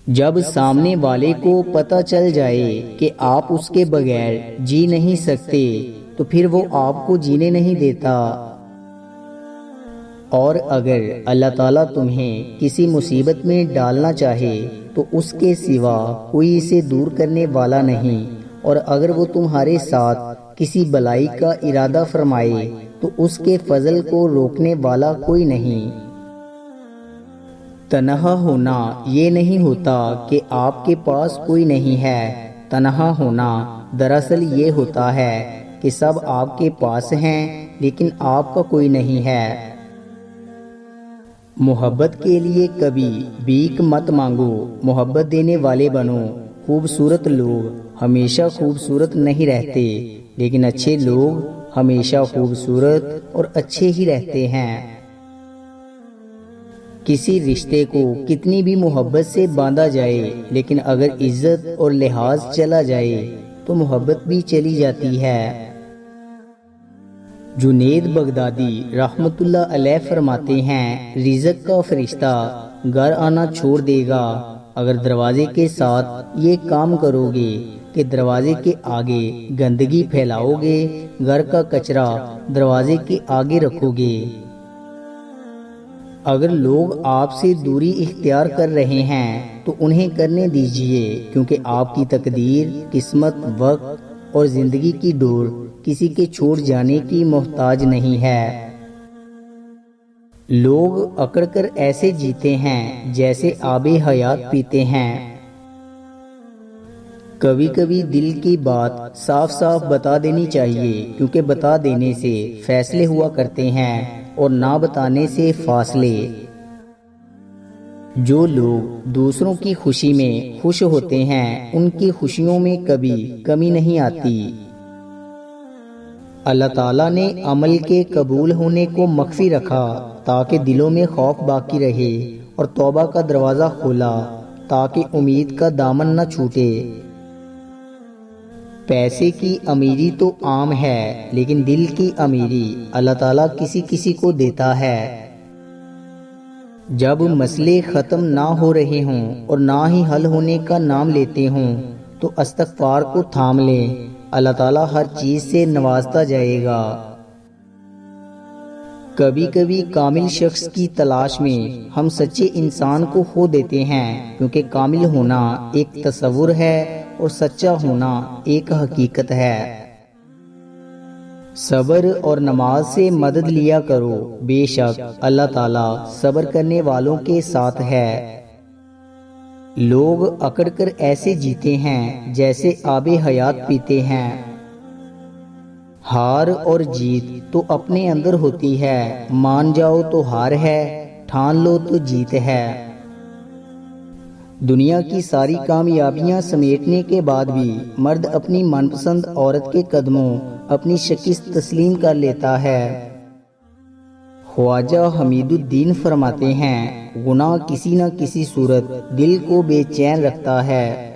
جب سامنے والے کو پتہ چل جائے کہ آپ اس کے بغیر جی نہیں سکتے تو پھر وہ آپ کو جینے نہیں دیتا، اور اگر اللہ تعالیٰ تمہیں کسی مصیبت میں ڈالنا چاہے تو اس کے سوا کوئی اسے دور کرنے والا نہیں، اور اگر وہ تمہارے ساتھ کسی بلائی کا ارادہ فرمائے تو اس کے فضل کو روکنے والا کوئی نہیں۔ تنہا ہونا یہ نہیں ہوتا کہ آپ کے پاس کوئی نہیں ہے، تنہا ہونا دراصل یہ ہوتا ہے کہ سب آپ کے پاس ہیں لیکن آپ کا کوئی نہیں ہے۔ محبت کے لیے کبھی بھیک مت مانگو، محبت دینے والے بنو۔ خوبصورت لوگ ہمیشہ خوبصورت نہیں رہتے، لیکن اچھے لوگ ہمیشہ خوبصورت اور اچھے ہی رہتے ہیں۔ کسی رشتے کو کتنی بھی محبت سے باندھا جائے، لیکن اگر عزت اور لحاظ چلا جائے تو محبت بھی چلی جاتی ہے۔ جنید بغدادی رحمت اللہ علیہ فرماتے ہیں، رزق کا فرشتہ گھر آنا چھوڑ دے گا اگر دروازے کے ساتھ یہ کام کرو گے کہ دروازے کے آگے گندگی پھیلاؤ گے، گھر کا کچرا دروازے کے آگے رکھو گے۔ اگر لوگ آپ سے دوری اختیار کر رہے ہیں تو انہیں کرنے دیجیے، کیونکہ آپ کی تقدیر، قسمت، وقت اور زندگی کی ڈور کسی کے چھوڑ جانے کی محتاج نہیں ہے۔ لوگ اکڑ کر ایسے جیتے ہیں جیسے آب حیات پیتے ہیں۔ کبھی کبھی دل کی بات صاف صاف بتا دینی چاہیے، کیونکہ بتا دینے سے فیصلے ہوا کرتے ہیں اور نہ بتانے سے فاصلے۔ جو لوگ دوسروں کی خوشی میں خوش ہوتے ہیں ان کی خوشیوں میں کبھی کمی نہیں آتی۔ اللہ تعالیٰ نے عمل کے قبول ہونے کو مخفی رکھا تاکہ دلوں میں خوف باقی رہے، اور توبہ کا دروازہ کھولا تاکہ امید کا دامن نہ چھوٹے۔ پیسے کی امیری تو عام ہے، لیکن دل کی امیری اللہ تعالیٰ کسی کسی کو دیتا ہے۔ جب مسئلے ختم نہ ہو رہے ہوں اور نہ ہی حل ہونے کا نام لیتے ہوں تو استغفار کو تھام لیں، اللہ تعالیٰ ہر چیز سے نوازتا جائے گا۔ کبھی کبھی کامل شخص کی تلاش میں ہم سچے انسان کو کھو دیتے ہیں، کیونکہ کامل ہونا ایک تصور ہے اور سچا ہونا ایک حقیقت ہے۔ صبر اور نماز سے مدد لیا کرو، بے شک اللہ تعالیٰ صبر کرنے والوں کے ساتھ ہے۔ لوگ اکڑ کر ایسے جیتے ہیں جیسے آب حیات پیتے ہیں۔ ہار اور جیت تو اپنے اندر ہوتی ہے، مان جاؤ تو ہار ہے، ٹھان لو تو جیت ہے۔ دنیا کی ساری کامیابیاں سمیٹنے کے بعد بھی مرد اپنی من پسند عورت کے قدموں اپنی شکست تسلیم کر لیتا ہے۔ خواجہ حمید الدین فرماتے ہیں، گناہ کسی نہ کسی صورت دل کو بے چین رکھتا ہے۔